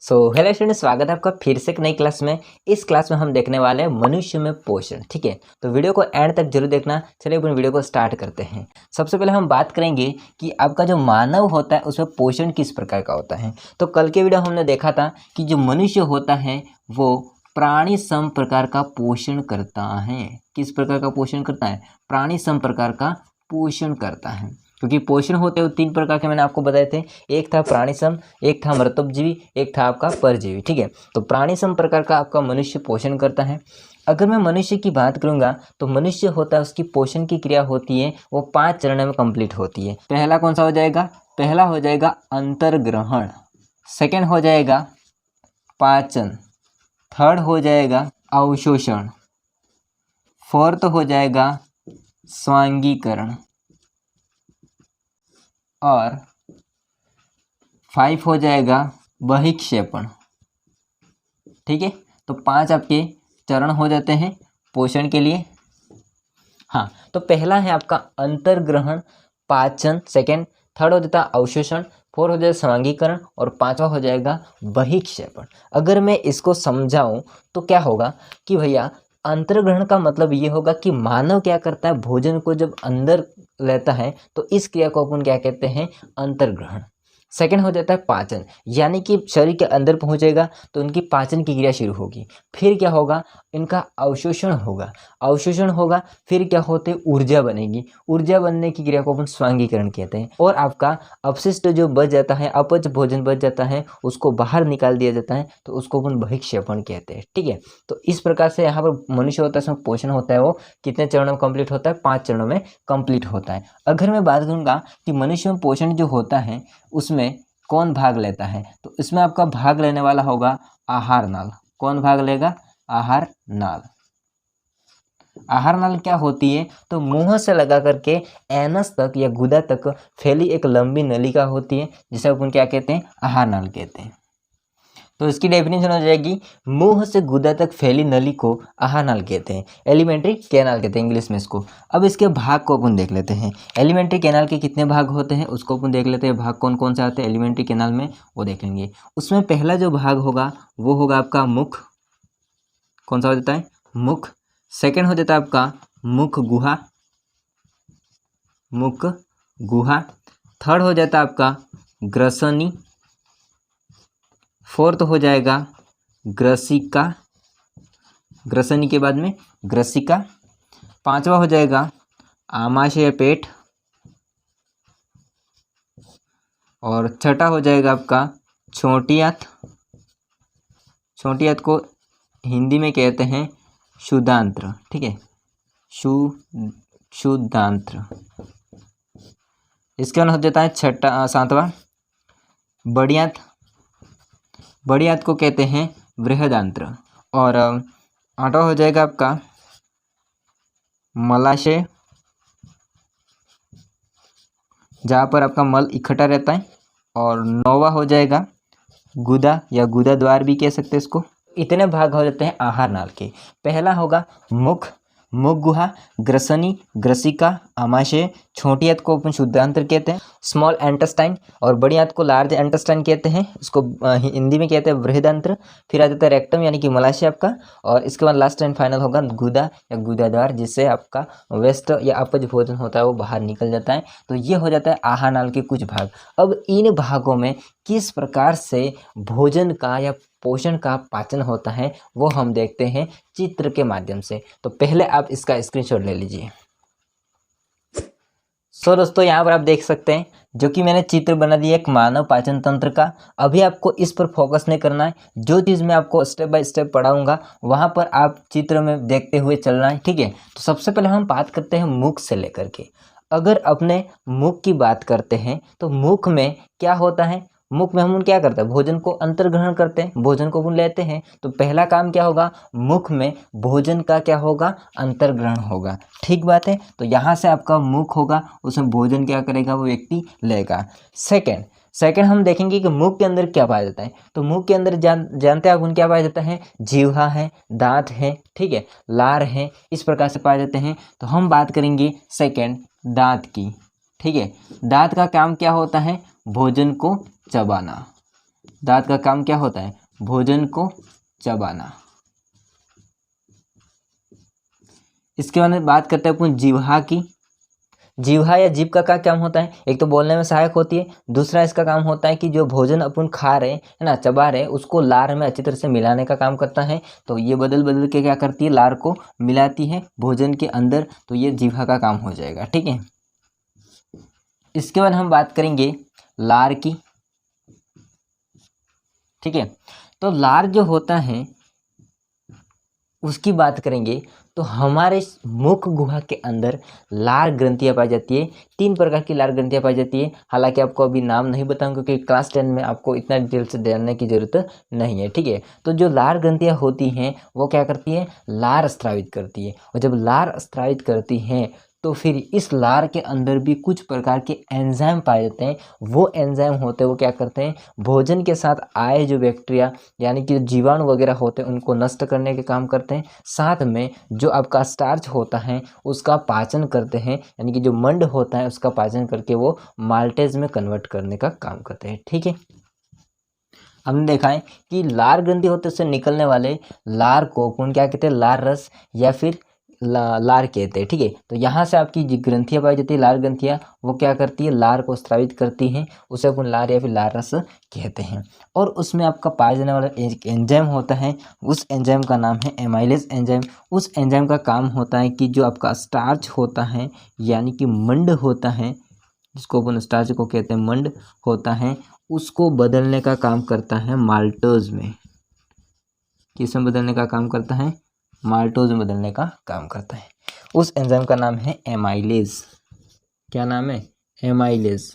Hello student, स्वागत है आपका फिर से एक नई क्लास में। इस क्लास में हम देखने वाले हैं मनुष्य में पोषण। ठीक है, तो वीडियो को एंड तक जरूर देखना। चलिए अपन वीडियो को स्टार्ट करते हैं। सबसे पहले हम बात करेंगे कि आपका जो मानव होता है उसमें पोषण किस प्रकार का होता है। तो कल के वीडियो हमने देखा था कि जो मनुष्य होता है वो प्राणी सम प्रकार का पोषण करता है। किस प्रकार का पोषण करता है? प्राणी सम प्रकार का पोषण करता है। क्योंकि पोषण होते हुए तीन प्रकार के मैंने आपको बताए थे। एक था प्राणी सम, एक था मृतोपजीवी, एक था आपका परजीवी। ठीक है, तो प्राणी सम प्रकार का आपका मनुष्य पोषण करता है। अगर मैं मनुष्य की बात करूंगा तो मनुष्य होता है, उसकी पोषण की क्रिया होती है वो 5 चरणों में कंप्लीट होती है। पहला कौन सा हो जाएगा? पहला हो जाएगा अंतर्ग्रहण, सेकंड हो जाएगा पाचन, थर्ड हो जाएगा अवशोषण, फोर्थ हो जाएगा स्वांगीकरण और 5 हो जाएगा बहिक्षेपण। ठीक है, तो 5 आपके चरण हो जाते हैं पोषण के लिए। हाँ, तो पहला है आपका अंतर्ग्रहण, पाचन सेकंड, थर्ड हो जाता है अवशोषण, फोर्थ हो जाएगा स्वांगीकरण और 5वां हो जाएगा बहिक्षेपण। अगर मैं इसको समझाऊं तो क्या होगा कि भैया अंतर्ग्रहण का मतलब ये होगा कि मानव क्या करता है, भोजन को जब अंदर लेता है तो इस क्रिया को अपन क्या कहते हैं? अंतर्ग्रहण। सेकंड हो जाता है पाचन, यानी कि शरीर के अंदर पहुंचेगा तो उनकी पाचन की क्रिया शुरू होगी। फिर क्या होगा? इनका अवशोषण होगा, अवशोषण होगा फिर क्या होते? ऊर्जा बनेगी, ऊर्जा बनने की क्रिया को अपन स्वांगीकरण कहते हैं। और आपका अपशिष्ट जो बच जाता है, अपच भोजन बच जाता है, उसको बाहर निकाल दिया जाता है तो उसको अपन बहिक्षेपण कहते हैं। ठीक है, तो इस प्रकार से यहाँ पर मनुष्य होता है, इसमें पोषण होता है वो कितने चरणों में कंप्लीट होता है? 5 चरणों में कंप्लीट होता है। अगर मैं बात करूंगा कि मनुष्य में पोषण जो होता है उसमें कौन भाग लेता है, तो इसमें आपका भाग लेने वाला होगा आहार नाल। कौन भाग लेगा? आहार नाल। आहार नाल क्या होती है? तो मुंह से लगा करके एनस तक या गुदा तक फैली एक लंबी नलिका होती है जिसे अपन क्या कहते हैं? आहार नाल कहते हैं। तो इसकी डेफिनेशन हो जाएगी मुंह से गुदा तक फैली नली को आहार नाल कहते हैं, एलिमेंट्री कैनाल कहते हैं इंग्लिश में इसको। अब इसके भाग को अपन देख लेते हैं। एलिमेंट्री कैनाल के कितने भाग होते हैं उसको अपन देख लेते हैं। भाग कौन कौन से आते हैं एलिमेंट्री कैनाल में वो देख लेंगे। उसमें पहला जो भाग होगा वो होगा आपका मुख। कौन सा हो जाता है? मुख। सेकेंड हो जाता है आपका मुख गुहा, मुख गुहा। थर्ड हो जाता है आपका ग्रसनी, फोर्थ हो जाएगा ग्रसिका, ग्रसनी के बाद में ग्रसिका। 5वां हो जाएगा आमाशय पेट और छठा हो जाएगा आपका छोटी आंत। छोटी आंत को हिंदी में कहते हैं शुद्धांत्र। ठीक है, शुद्धांत्र। इसके बाद हो जाता है 7वां बड़ी आंत। बड़ी आंत को कहते हैं बृहदांत्र। और 8वां हो जाएगा आपका मलाशय, जहाँ पर आपका मल इकट्ठा रहता है। और 9वां हो जाएगा गुदा या गुदा द्वार भी कह सकते हैं इसको। इतने भाग हो जाते हैं आहार नाल के। पहला होगा मुख, मुख गुहा, ग्रसनी, ग्रसिका, आमाशय। छोटी आंत को अपन शुद्धांत्र कहते हैं, स्मॉल एंटेस्टाइन। और बड़ी आंत को लार्ज एंटेस्टाइन कहते हैं, उसको हिंदी में कहते हैं बृहदांत्र। फिर आ जाता है रेक्टम यानी कि मलाशय आपका। और इसके बाद लास्ट एंड फाइनल होगा गुदा या गुदाद्वार, जिससे आपका वेस्ट या अपच भोजन होता है वो बाहर निकल जाता है। तो ये हो जाता है आहार नाल के कुछ भाग। अब इन भागों में किस प्रकार से भोजन का या पोषण का पाचन होता है वो हम देखते हैं चित्र के माध्यम से। तो पहले आप इसका स्क्रीनशॉट ले लीजिए। दोस्तों यहाँ पर आप देख सकते हैं जो कि मैंने चित्र बना दिया एक मानव पाचन तंत्र का। अभी आपको इस पर फोकस नहीं करना है, जो चीज़ मैं आपको स्टेप बाय स्टेप पढ़ाऊंगा वहाँ पर आप चित्र में देखते हुए चलना है। ठीक है, तो सबसे पहले हम बात करते हैं मुख से लेकर के। अगर अपने मुख की बात करते हैं तो मुख में क्या होता है? मुख में हम क्या करते हैं? भोजन को अंतर्ग्रहण करते हैं, भोजन को अपन लेते हैं। तो पहला काम क्या होगा? मुख में भोजन का क्या होगा? अंतर्ग्रहण होगा। ठीक बात है, तो यहाँ से आपका मुख होगा, उसमें भोजन क्या करेगा? वो व्यक्ति लेगा। सेकंड हम देखेंगे कि मुख के अंदर क्या पाया जाता है। तो मुख के अंदर जानते हैं आप उन क्या पाया जाता है? जीवा है, दांत है, ठीक है, लार है, इस प्रकार से पाए जाते हैं। तो हम बात करेंगे सेकंड दांत की। ठीक है, दांत का काम क्या होता है? भोजन को चबाना। दांत का काम क्या होता है? भोजन को चबाना। इसके बाद में बात करते हैं अपन जिह्वा की। जिह्वा या जीभ का क्या काम होता है? एक तो बोलने में सहायक होती है, दूसरा इसका काम होता है कि जो भोजन अपन खा रहे हैं है ना, चबा रहे हैं, उसको लार में अच्छी तरह से मिलाने का काम करता है। तो ये बदल बदल के क्या करती है? लार को मिलाती है भोजन के अंदर। तो ये जिह्वा का काम हो जाएगा, ठीक है। इसके बाद हम बात करेंगे लार की, ठीक है। तो लार जो होता है उसकी बात करेंगे तो हमारे मुख गुहा के अंदर लार ग्रंथियां पाई जाती है। 3 प्रकार की लार ग्रंथियां पाई जाती है। हालांकि आपको अभी नाम नहीं बताऊंगा क्योंकि क्लास 10 में आपको इतना डिटेल से जानने की जरूरत नहीं है, ठीक है। तो जो लार ग्रंथियां होती हैं वो क्या करती है? लार स्रावित करती है। और जब लार स्रावित करती हैं तो फिर इस लार के अंदर भी कुछ प्रकार के एंजाइम पाए जाते हैं। वो एंजाइम होते हैं वो क्या करते हैं? भोजन के साथ आए जो बैक्टीरिया यानी कि जीवाणु वगैरह होते हैं उनको नष्ट करने के काम करते हैं। साथ में जो आपका स्टार्च होता है उसका पाचन करते हैं, यानी कि जो मंड होता है उसका पाचन करके वो माल्टेज में कन्वर्ट करने का काम करते हैं, ठीक है। हमने देखा है कि लार ग्रंथि होते उससे निकलने वाले लार को कौन क्या कहते हैं? लार रस या फिर लार कहते हैं, ठीक है। तो यहाँ से आपकी जो ग्रंथियाँ पाई जाती है लार ग्रंथियाँ, वो क्या करती है? लार को स्रावित करती हैं, उसे अपन लार या फिर लार रस कहते हैं। और उसमें आपका पाया जाने वाला एक एंजाइम होता है, उस एंजाइम का नाम है एमाइलेज एंजाइम। उस एंजाइम का काम होता है कि जो आपका स्टार्च होता है यानी कि मंड होता है, जिसको अपन स्टार्च को कहते हैं मंड होता है, उसको बदलने का काम करता है माल्टोज में। किस में बदलने का काम करता है? माल्टोज में बदलने का काम करता है। उस एंजाइम का नाम है एमाइलेज। क्या नाम है? एमाइलेज।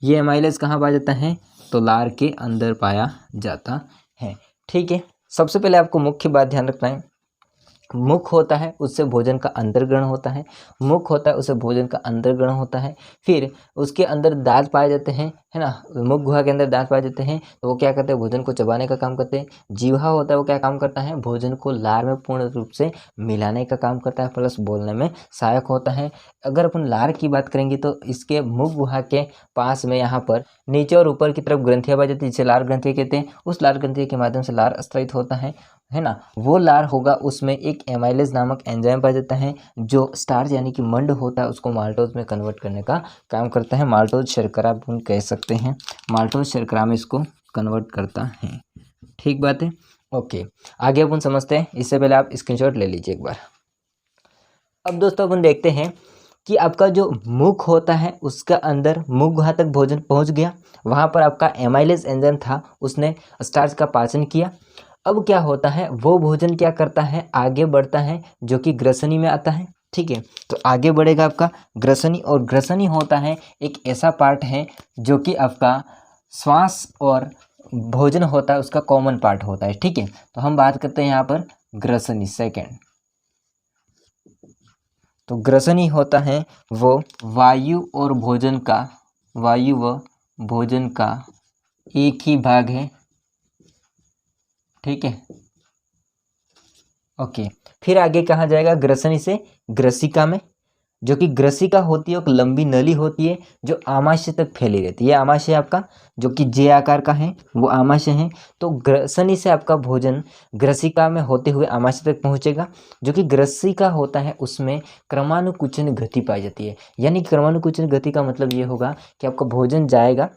ये एमाइलेज कहाँ पाया जाता है? तो लार के अंदर पाया जाता है, ठीक है। सबसे पहले आपको मुख्य बात ध्यान रखना है, मुख होता है उससे भोजन का अंतर्ग्रहण होता है। मुख होता है उससे भोजन का अंतर्ग्रहण होता है। फिर उसके अंदर दांत पाए जाते हैं, है ना, मुख गुहा के अंदर दांत पाए जाते हैं। तो वो क्या करते हैं? भोजन को चबाने का काम करते हैं। जीवा होता है वो क्या काम करता है? भोजन को लार में पूर्ण रूप से मिलाने का काम करता है, प्लस बोलने में सहायक होता है। अगर अपन लार की बात करेंगे तो इसके मुख गुहा के पास में यहाँ पर नीचे और ऊपर की तरफ ग्रंथियाँ पाई जाती है जिसे लार ग्रंथि कहते हैं। उस लार ग्रंथि के माध्यम से लार स्रावित होता है ना। वो लार होगा उसमें एक एमाइलेज नामक एंजाइम पाया जाता है जो स्टार्च यानी कि मंड होता है उसको माल्टोज में कन्वर्ट करने का काम करता है। माल्टोज शर्करा अपन कह सकते हैं, माल्टोज शर्करा में इसको कन्वर्ट करता है, ठीक बात है। ओके, आगे अपन समझते हैं। इससे पहले आप स्क्रीनशॉट ले लीजिए एक बार। अब दोस्तों अपन देखते हैं कि आपका जो मुख होता है उसका अंदर मुख गुहा तक भोजन पहुंच गया, वहां पर आपका एमाइलेज एंजाइम था, उसने स्टार्च का पाचन किया। अब क्या होता है? वो भोजन क्या करता है? आगे बढ़ता है, जो कि ग्रसनी में आता है, ठीक है। तो आगे बढ़ेगा आपका ग्रसनी, और ग्रसनी होता है एक ऐसा पार्ट है जो कि आपका श्वास और भोजन होता है उसका कॉमन पार्ट होता है, ठीक है। तो हम बात करते हैं यहाँ पर ग्रसनी सेकेंड। तो ग्रसनी होता है वो वायु और भोजन का, वायु व भोजन का एक ही भाग है, ठीक है। ओके, फिर आगे कहाँ जाएगा? ग्रसनी से ग्रसिका में, जो कि ग्रसिका होती है एक लंबी नली होती है जो आमाशय तक फैली रहती है। ये आमाशय आपका जो कि जे आकार का है वो आमाशय है। तो ग्रसनी से आपका भोजन ग्रसिका में होते हुए आमाशय तक पहुंचेगा। जो कि ग्रसिका होता है उसमें क्रमानुकुचन गति पाई जाती है। यानी क्रमानुकुचन गति का मतलब ये होगा कि आपका भोजन जाएगा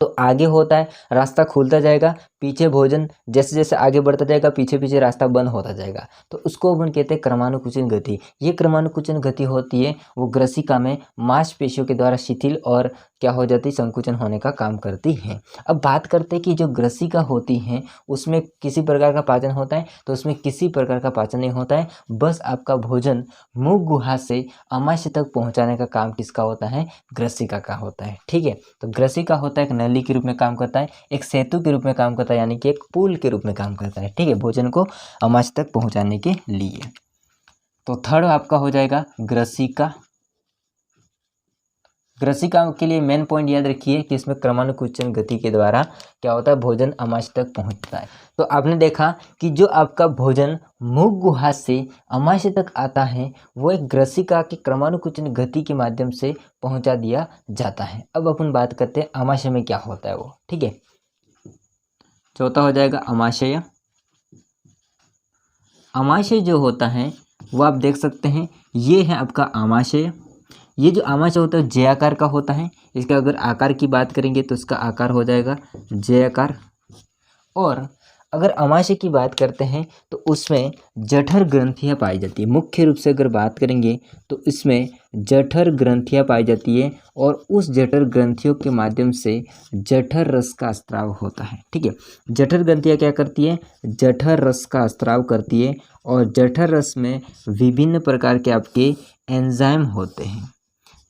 तो आगे होता है रास्ता खुलता जाएगा, पीछे भोजन जैसे जैसे आगे बढ़ता जाएगा पीछे पीछे रास्ता बंद होता जाएगा। तो उसको अपन कहते हैं क्रमानुकुचन गति। ये क्रमानुकुचन गति होती है वो ग्रसिका में मांसपेशियों के द्वारा शिथिल और क्या हो जाती है? संकुचन होने का काम करती है। अब बात करते हैं कि जो ग्रसिका होती है उसमें किसी प्रकार का पाचन होता है? तो उसमें किसी प्रकार का पाचन नहीं होता है, बस आपका भोजन मुख गुहा से आमाशय तक पहुँचाने का काम किसका होता है? ग्रसिका का होता है, ठीक है। तो ग्रसिका होता है एक नली के रूप में काम करता है, एक सेतु के रूप में काम करता है, यानी कि एक पुल के रूप में काम करता है, ठीक है, भोजन को आमाशय तक पहुंचाने के लिए। तो थर्ड आपका हो जाएगा ग्रसिका। ग्रसिका के लिए मेन पॉइंट याद रखिए कि इसमें क्रमानुकुचन गति के द्वारा क्या होता है? भोजन आमाशय तक पहुंचता है। तो आपने देखा कि जो आपका भोजन मुख गुहा से आमाशय तक आता है वो एक ग्रसिका की क्रमानुकुचन गति के माध्यम से पहुंचा दिया जाता है। अब अपन बात करते हैं आमाशय में क्या होता है वो, ठीक है। चौथा हो जाएगा अमाशय। अमाशय जो होता है वो आप देख सकते हैं, ये है आपका अमाशय। ये जो अमाशय होता है जय आकार का होता है। इसका अगर आकार की बात करेंगे तो इसका आकार हो जाएगा जय आकार। और अगर अमाशय की बात करते हैं तो उसमें जठर ग्रंथियाँ पाई जाती है। मुख्य रूप से अगर बात करेंगे तो इसमें जठर ग्रंथियाँ पाई जाती है और उस जठर ग्रंथियों के माध्यम से जठर रस का स्त्राव होता है। ठीक है, जठर ग्रंथियाँ क्या करती है? जठर रस का स्त्राव करती है और जठर रस में विभिन्न प्रकार के आपके एंजाइम होते हैं।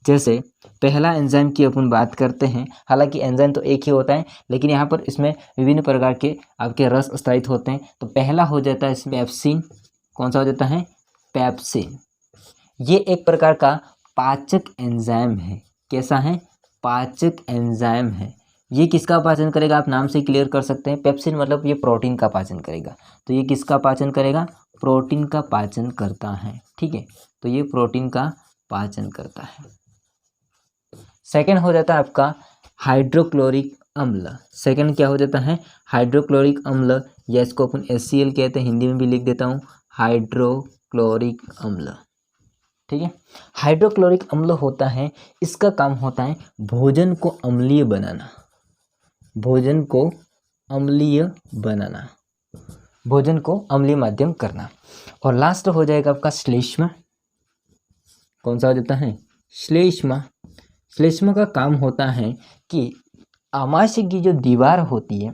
जैसे पहला एंजाइम की अपन बात करते हैं, हालांकि एंजाइम तो एक ही होता है लेकिन यहाँ पर इसमें विभिन्न प्रकार के आपके रस स्त्रावित होते हैं। तो पहला हो जाता है इसमें पेप्सिन। कौन सा हो जाता है? पेप्सिन। ये एक प्रकार का पाचक एंजाइम है। कैसा है? पाचक एंजाइम है। ये किसका पाचन करेगा? आप नाम से क्लियर कर सकते हैं। पेप्सिन मतलब ये प्रोटीन का पाचन करेगा। तो ये किसका पाचन करेगा? प्रोटीन का पाचन करता है। ठीक है, तो ये प्रोटीन का पाचन करता है। सेकंड हो जाता है आपका हाइड्रोक्लोरिक अम्ल। सेकंड क्या हो जाता है? हाइड्रोक्लोरिक अम्ल, या इसको अपन HCl कहते हैं, हिंदी में भी लिख देता हूँ हाइड्रोक्लोरिक अम्ल। ठीक है, हाइड्रोक्लोरिक अम्ल होता है, इसका काम होता है भोजन को अम्लीय बनाना। भोजन को अम्लीय बनाना, भोजन को अम्लीय माध्यम करना। और लास्ट हो जाएगा आपका श्लेष्मा। कौन सा हो जाता है? श्लेष्मा। श्लेष्मा का काम होता है कि आमाशय की जो दीवार होती है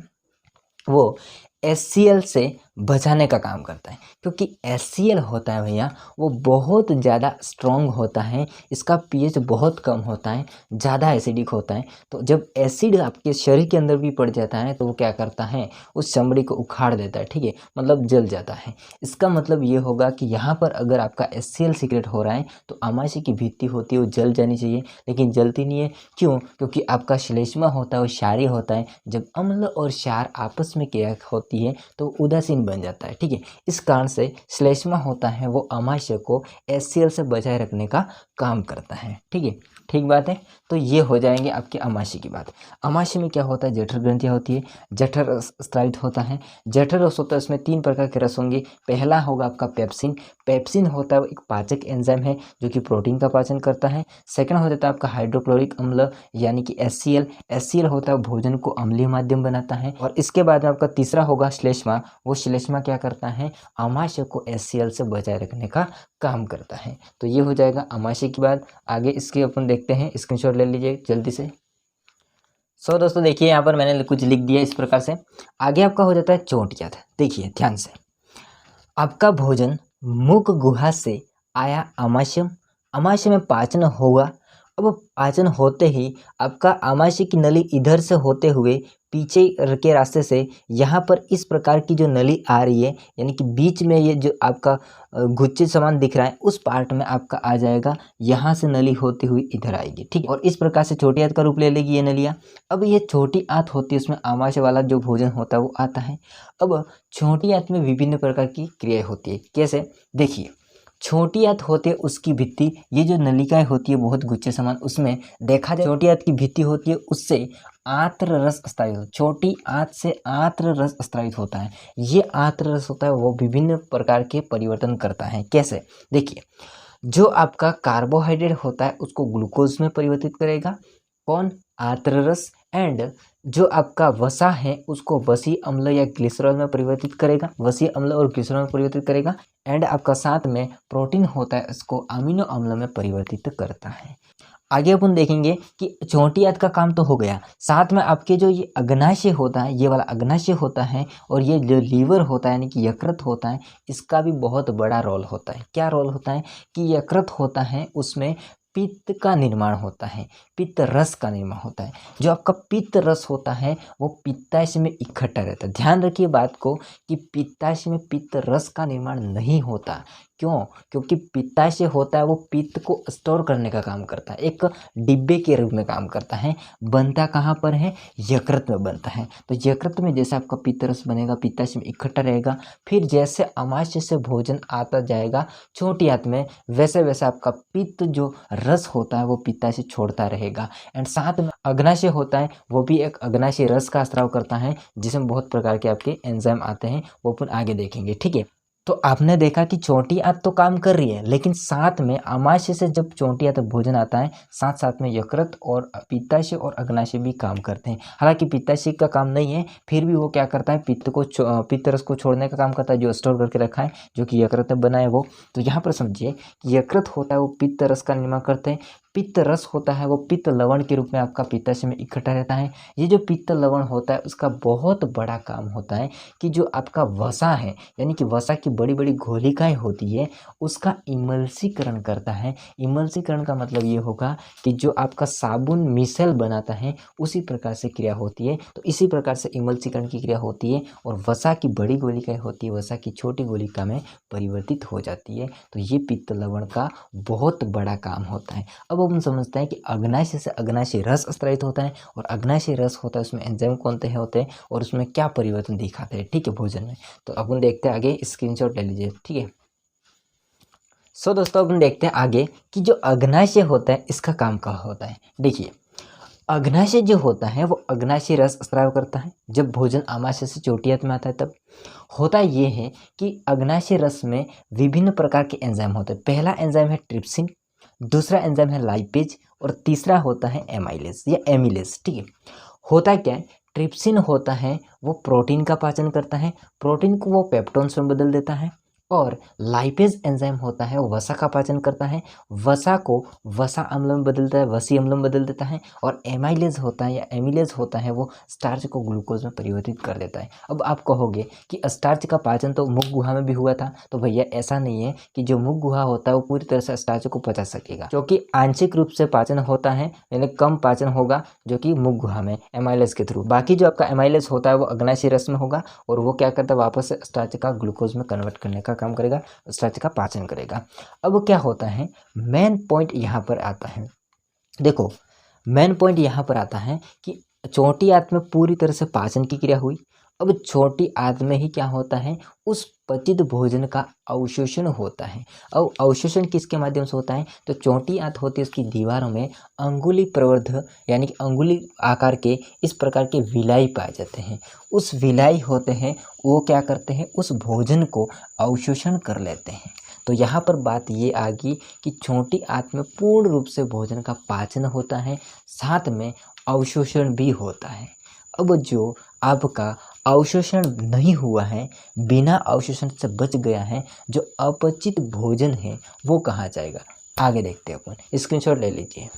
वो HCl से बचाने का काम करता है, क्योंकि HCl होता है भैया वो बहुत ज़्यादा स्ट्रॉन्ग होता है, इसका pH बहुत कम होता है, ज़्यादा एसिडिक होता है। तो जब एसिड आपके शरीर के अंदर भी पड़ जाता है तो वो क्या करता है? उस चमड़ी को उखाड़ देता है। ठीक है, मतलब जल जाता है। इसका मतलब ये होगा कि यहाँ पर अगर आपका HCl सीक्रेट हो रहा है तो आमाशय की भित्ति होती है वो जल जानी चाहिए, लेकिन जलती नहीं है। क्यों? क्योंकि आपका श्लेष्मा होता है वो क्षारीय होता है। जब अम्ल और क्षार आपस में क्रिया होती है तो उदासीन बन जाता है। ठीक है, इस कारण से श्लेष्मा होता है वो आमाशय को HCl से बचाए रखने का काम करता है। ठीक है, ठीक बात है। तो ये हो जाएंगे आपके अमाशय की बात। अमाशय में क्या होता है? जठर ग्रंथियाँ होती है, जठर रस स्त्रावित होता है। जठर रस होता है, इसमें 3 प्रकार के रस होंगे। पहला होगा आपका पेप्सिन। पेप्सिन होता है वो एक पाचक एंजाइम है जो कि प्रोटीन का पाचन करता है। सेकंड हो जाता है आपका हाइड्रोक्लोरिक अम्ल यानी कि HCl। HCl होता है भोजन को अम्लीय माध्यम बनाता है। और इसके बाद में आपका तीसरा होगा श्लेष्मा। वो श्लेष्मा क्या करता है? आमाशय को HCl से बचाए रखने का काम करता है। तो ये हो जाएगा अमाशय की बात। आगे इसके अपन देखते हैं, स्क्रीनशॉट ले लीजिए जल्दी से। दोस्तों देखिए यहाँ पर मैंने कुछ लिख दिया इस प्रकार से। आगे आपका हो जाता है चोटियात। देखिए ध्यान से, आपका भोजन मुख गुहा से आया आमाशय, आमाशय में पाचन होगा। अब पाचन होते ही आपका आमाशय की नली इधर से होते हुए पीछे के रास्ते से यहाँ पर इस प्रकार की जो नली आ रही है, यानी कि बीच में ये जो आपका गुच्छे समान दिख रहा है उस पार्ट में आपका आ जाएगा, यहाँ से नली होती हुई इधर आएगी। ठीक है, और इस प्रकार से छोटी आंत का रूप ले लेगी ये नलियाँ। अब ये छोटी आंत होती है, उसमें आमाशय वाला जो भोजन होता है वो आता है। अब छोटी आंत में विभिन्न प्रकार की क्रियाएं होती है। कैसे? देखिए, छोटी आंत होती है उसकी भित्ति, ये जो नलिकाएं होती है बहुत गुच्छे समान, उसमें देखा जाए छोटी आंत की भित्ति होती है, उससे आंत्र रस स्त्रावित होता है। छोटी आंत से आंत्र रस स्त्रावित होता है। ये आंत्र रस होता है वो विभिन्न प्रकार के परिवर्तन करता है। कैसे? देखिए, जो आपका कार्बोहाइड्रेट होता है उसको ग्लूकोज में परिवर्तित करेगा। कौन? आंत्र रस। एंड जो आपका वसा है उसको वसीय अम्ल या ग्लिसरॉल में परिवर्तित करेगा, वसीय अम्ल और ग्लिसरॉल में परिवर्तित करेगा। एंड आपका साथ में प्रोटीन होता है उसको अमीनो अम्ल में परिवर्तित करता है। आगे अपन देखेंगे कि छोटी आंत का काम तो हो गया, साथ में आपके जो ये अग्नाशय होता है, ये वाला अग्नाशय होता है, और ये जो लीवर होता है यानी कि यकृत होता है, इसका भी बहुत बड़ा रोल होता है। क्या रोल होता है? कि यकृत होता है उसमें पित्त का निर्माण होता है, पित्त रस का निर्माण होता है। जो आपका पित्त रस होता है वो पित्ताशय में इकट्ठा रहता है। ध्यान रखिए बात को कि पित्ताशय में पित्त रस का निर्माण नहीं होता। क्यों? क्योंकि पित्ताशय होता है वो पित्त को स्टोर करने का काम करता है, एक डिब्बे के रूप में काम करता है। बनता कहाँ पर है? यकृत में बनता है। तो यकृत में जैसे आपका पित्तरस बनेगा, पित्ताशय में इकट्ठा रहेगा, फिर जैसे अमाशय से भोजन आता जाएगा छोटी आंत में, वैसे वैसे आपका पित्त जो रस होता है वो पित्ताशय छोड़ता रहेगा। एंड साथ में अग्नाशय होता है, वो भी एक अग्नाशय रस का स्राव करता है, जिसमें बहुत प्रकार के आपके एंजाइम आते हैं, वो अपन आगे देखेंगे। ठीक है, तो आपने देखा कि छोटी आंत तो काम कर रही है, लेकिन साथ में अमाशय से जब छोटी आंत भोजन आता है, साथ साथ में यकृत और पित्ताशय और अग्नाशय भी काम करते हैं। हालांकि पित्ताशय का काम नहीं है, फिर भी वो क्या करता है, पित्त रस को छोड़ने का काम करता है, जो स्टोर करके रखा है, जो कि यकृत में बना है वो। तो यहाँ पर समझिए कि यकृत होता है वो पित्त रस का निर्माण करते हैं, पित्त रस होता है वो पित्त लवण के रूप में आपका पित्ताशय में इकट्ठा रहता है। ये जो पित्त लवण होता है उसका बहुत बड़ा काम होता है कि जो आपका वसा है, यानी कि वसा की बड़ी बड़ी घोलिकाएं होती है, उसका इमल्सीकरण करता है। इमल्सीकरण का मतलब ये होगा कि जो आपका साबुन मिसेल बनाता है उसी प्रकार से क्रिया होती है। तो इसी प्रकार से इमल्सीकरण की क्रिया होती है और वसा की बड़ी गोलिकाएं होती है वसा की छोटी गोलिका में परिवर्तित हो जाती है। तो ये पित्त लवण का बहुत बड़ा काम होता है। अब हम समझते हैं कि अग्नाशय से अग्नाशय रस स्रावित होता है, और अग्नाशय रस होता है उसमें एंजाइम कौन से होते हैं और उसमें क्या परिवर्तन दिखाते हैं। ठीक है, भोजन में। तो अपन देखते हैं आगे, स्क्रीनशॉट ले लीजिए। ठीक है, सो दोस्तों अपन देखते हैं आगे कि जो अग्नाशय होता है इसका काम क्या होता है। देखिए, अग्नाशय जो होता है वो अग्नाशय रस स्राव करता है। जब भोजन आमाशय से छोटी आंत में आता है तब होता ये है कि अग्नाशय रस में विभिन्न प्रकार के एंजाइम होते हैं। पहला एंजाइम है ट्रिप्सिन, दूसरा एंजाइम है लाइपेज, और तीसरा होता है एमाइलेज या एमिलेज। ठीक है, होता क्या है, ट्रिप्सिन होता है वो प्रोटीन का पाचन करता है, प्रोटीन को वो पेप्टोन्स में बदल देता है। और लाइपेज एंजाइम होता है वो वसा का पाचन करता है, वसा को वसा अम्ल में बदलता है, वसी अम्ल में बदल देता है। और एमाइलेज होता है या एमिलेज होता है वो स्टार्च को ग्लूकोज में परिवर्तित कर देता है। अब आप कहोगे कि स्टार्च का पाचन तो मुख गुहा में भी हुआ था, तो भैया ऐसा नहीं है कि जो मुख गुहा होता है वो पूरी तरह से स्टार्च को पचा सकेगा, क्योंकि आंशिक रूप से पाचन होता है, यानी कम पाचन होगा जो कि मुख गुहा में एमाइलेज के थ्रू। बाकी जो आपका एमाइलेज होता है वो अग्नाशय रस में होगा, और वो क्या करता है, वापस से स्टार्च का ग्लूकोज में कन्वर्ट करने का काम करेगा, स्टार्च का पाचन करेगा। अब क्या होता है, मेन पॉइंट यहाँ पर आता है। देखो, मेन पॉइंट यहाँ पर आता है कि छोटी आंत में पूरी तरह से पाचन की क्रिया हुई। अब छोटी आंत में ही क्या होता है, उस पचित भोजन का अवशोषण होता है। अब अवशोषण किसके माध्यम से होता है, तो छोटी आंत होती है उसकी दीवारों में अंगुली प्रवर्ध यानी कि अंगुली आकार के इस प्रकार के विलाई पाए जाते हैं। उस विलाई होते हैं वो क्या करते हैं, उस भोजन को अवशोषण कर लेते हैं। तो यहाँ पर बात ये आ गई कि छोटी आंत में पूर्ण रूप से भोजन का पाचन होता है, साथ में अवशोषण भी होता है। अब जो आपका अवशोषण नहीं हुआ है, बिना अवशोषण से बच गया है, जो अपचित भोजन है, वो कहाँ जाएगा, आगे देखते हैं अपन। स्क्रीनशॉट ले लीजिए।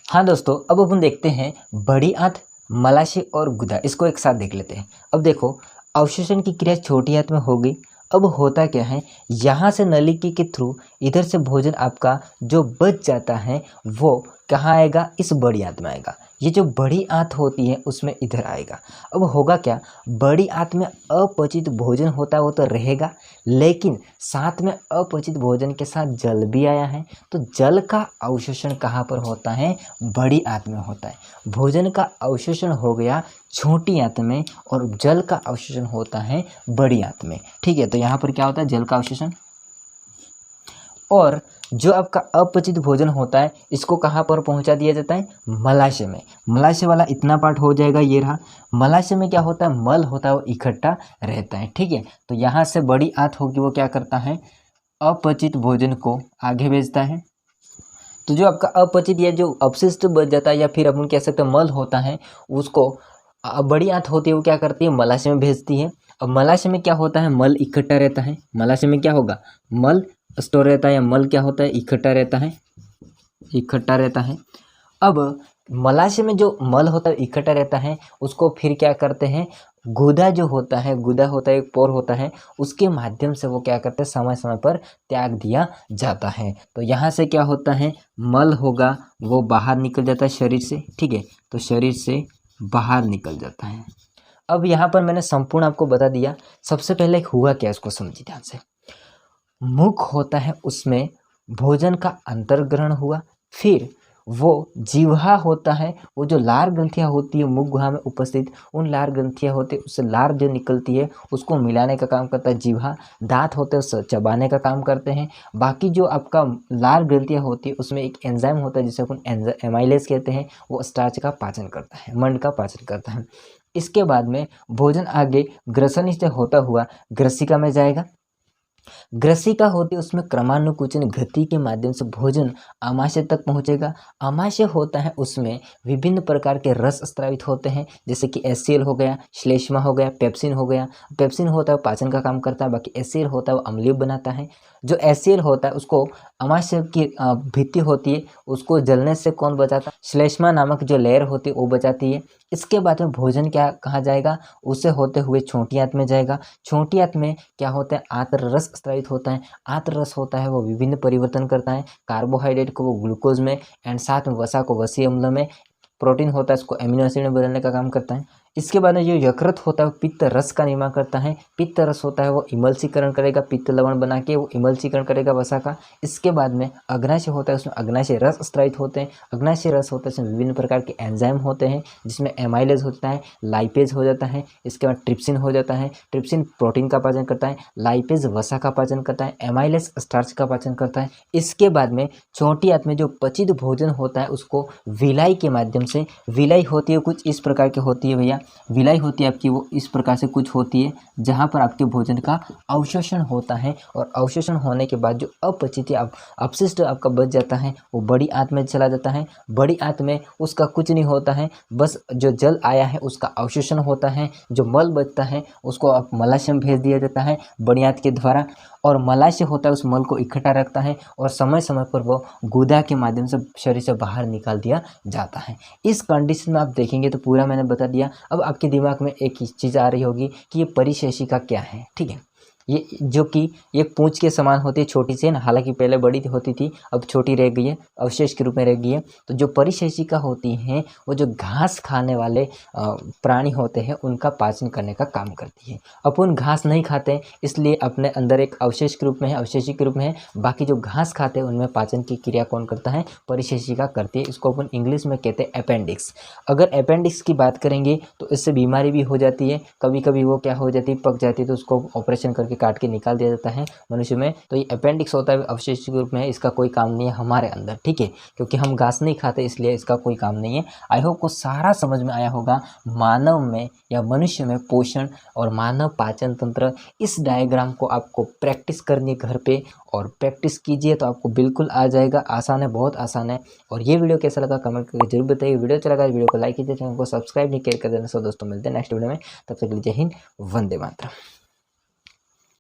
हाँ दोस्तों, अब अपन देखते हैं बड़ी आंत, मलाशय और गुदा, इसको एक साथ देख लेते हैं। अब देखो, अवशोषण की क्रिया छोटी आंत में हो गई। अब होता क्या है, यहाँ से नलिका के थ्रू इधर से भोजन आपका जो बच जाता है वो कहाँ आएगा, इस बड़ी आंत में आएगा। ये जो बड़ी आंत होती है उसमें इधर आएगा। अब होगा क्या, बड़ी आंत में अपचित भोजन होता है वो तो रहेगा, लेकिन साथ में अपचित भोजन के साथ जल भी आया है। तो जल का अवशोषण कहाँ पर होता है, बड़ी आंत में होता है। भोजन का अवशोषण हो गया छोटी आंत में, और जल का अवशोषण होता है बड़ी आंत में। ठीक है, तो यहाँ पर क्या होता है, जल का अवशोषण। और जो आपका अपचित भोजन होता है इसको कहाँ पर पहुँचा दिया जाता है, मलाशय में। मलाशय वाला इतना पार्ट हो जाएगा, ये रहा। मलाशय में क्या होता है, मल होता है वो इकट्ठा रहता है। ठीक है, तो यहाँ से बड़ी आंत होगी वो क्या करता है, अपचित भोजन को आगे भेजता है। तो जो आपका अपचित या जो अपशिष्ट बच जाता है, या फिर अपन कह सकते हैं मल होता है, उसको बड़ी आंत होती है वो क्या करती है, मलाशय में भेजती है। अब मलाशय में क्या होता है, मल इकट्ठा रहता है। मलाशय में क्या होगा, मल स्टोर रहता है, या मल क्या होता है, इकट्ठा रहता है, इकट्ठा रहता है। अब मलाशय में जो मल होता है इकट्ठा रहता है, उसको फिर क्या करते हैं, गुदा जो होता है, गुदा होता है एक पोर होता है, उसके माध्यम से वो क्या करते हैं, समय समय पर त्याग दिया जाता है। तो यहाँ से क्या होता है, मल होगा वो बाहर निकल जाता है शरीर से। ठीक है, तो शरीर से बाहर निकल जाता है। अब यहाँ पर मैंने संपूर्ण आपको बता दिया। सबसे पहले हुआ क्या, इसको समझिए ध्यान से। मुख होता है उसमें भोजन का अंतर्ग्रहण हुआ, फिर वो जिह्वा होता है, वो जो लार ग्रंथियाँ होती है मुख गुहा में उपस्थित, उन लार ग्रंथियाँ होती है, उससे लार जो निकलती है उसको मिलाने का काम करता है जिह्वा। दांत होते हैं उससे चबाने का काम करते हैं। बाकी जो आपका लार ग्रंथियाँ होती है उसमें एक एंजाइम होता है जिसे अपन एमाइलेज कहते हैं, वो स्टार्च का पाचन करता है, मंड का पाचन करता है। इसके बाद में भोजन आगे ग्रसनी से होता हुआ ग्रसिका में जाएगा। ग्रसिका होती है उसमें क्रमानुकुचन गति के माध्यम से भोजन आमाशय तक पहुंचेगा। आमाशय होता है उसमें विभिन्न प्रकार के रस स्रावित होते हैं, जैसे कि एसियल हो गया, श्लेष्मा हो गया, पेप्सिन हो गया। पेप्सिन होता है वो पाचन का काम करता है, बाकी एसियल होता है वो अम्लीय बनाता है। जो एसियल होता है उसको आमाशय की भित्ति होती है उसको जलने से कौन बचाता है, श्लेष्मा नामक जो लेयर होती है वो बचाती है। इसके बाद में भोजन क्या कहाँ जाएगा, उसे होते हुए छोटी आंत में जाएगा। छोटी आंत में क्या होता है, आंत्र रस स्रावित होता है। आंत्र रस होता है वो विभिन्न परिवर्तन करता है, कार्बोहाइड्रेट को वो ग्लूकोज में एंड साथ में वसा को वसीय अम्ल में, प्रोटीन होता है उसको एमिनो एसिड में बदलने का काम करता है। इसके बाद में जो यकृत होता है वो पित्त रस का निर्माण करता है। पित्त रस होता है वो इमल्सीकरण करेगा, पित्त लवण बना के वो इमल्सीकरण करेगा वसा का। इसके बाद में अग्नाशय होता है उसमें अग्नाशय रस स्रावित होते हैं। अग्नाशय रस होता है उसमें विभिन्न प्रकार के एंजाइम होते हैं जिसमें एमाइलेज होता है, लाइपेज हो जाता है, इसके बाद ट्रिप्सिन हो जाता है। ट्रिप्सिन प्रोटीन का पाचन करता है, लाइपेज वसा का पाचन करता है, एमाइलेज स्टार्च का पाचन करता है। इसके बाद में छोटी आंत में जो पचित भोजन होता है उसको विलाई के माध्यम से, विलाई होती है कुछ इस प्रकार की होती है भैया, विलाई होती है आपकी वो इस प्रकार से कुछ होती है जहाँ पर आपके भोजन का अवशोषण होता है, और अवशोषण होने के बाद जो अपचित या अपशिष्ट आपका बच जाता है वो बड़ी आंत में चला जाता है। बड़ी आंत में उसका कुछ नहीं होता है, बस जो जल आया है उसका अवशोषण होता है। जो मल बचता है उसको आप मलाशय में भेज दिया जाता है बड़ी आंत के द्वारा, और मलाशय होता है उस मल को इकट्ठा रखता है और समय समय पर वो गुदा के माध्यम से शरीर से बाहर निकाल दिया जाता है। इस कंडीशन में आप देखेंगे तो पूरा मैंने बता दिया। अब आपके दिमाग में एक चीज़ आ रही होगी कि ये परिशेषिका क्या है, ठीक है। ये जो कि एक पूंछ के समान होती है, छोटी सी है ना, हालांकि पहले बड़ी होती थी अब छोटी रह गई है, अवशेष के रूप में रह गई है। तो जो परिशेषिका होती हैं वो जो घास खाने वाले प्राणी होते हैं उनका पाचन करने का काम करती है। अपन घास नहीं खाते इसलिए अपने अंदर एक अवशेष के रूप में है, अवशेषी के रूप में है। बाकी जो घास खाते हैं उनमें पाचन की क्रिया कौन करता है, परिशेषिका करती है। इसको अपन इंग्लिश में कहते हैं अपेंडिक्स। अगर अपेंडिक्स की बात करेंगे तो इससे बीमारी भी हो जाती है, कभी कभी वो क्या हो जाती है, पक जाती है, तो उसको ऑपरेशन करके काट के निकाल दिया जाता है मनुष्य में। तो ये अपेंडिक्स होता है अवशेष के रूप में है, इसका कोई काम नहीं है हमारे अंदर, ठीक है, क्योंकि हम घास नहीं खाते इसलिए इसका कोई काम नहीं है। आई होप को सारा समझ में आया होगा मानव में या मनुष्य में पोषण और मानव पाचन तंत्र। इस डायग्राम को आपको प्रैक्टिस करनी है घर पे, और प्रैक्टिस कीजिए तो आपको बिल्कुल आ जाएगा। आसान है, बहुत आसान है। और ये वीडियो कैसा लगा कमेंट करके जरूर बताइए। वीडियो अच्छा लगा वीडियो को लाइक कीजिए, चैनल को सब्सक्राइब नहीं कर देना। सो दोस्तों मिलते हैं नेक्स्ट वीडियो में, तब तक के लिए जय हिंद, वंदे मातरम।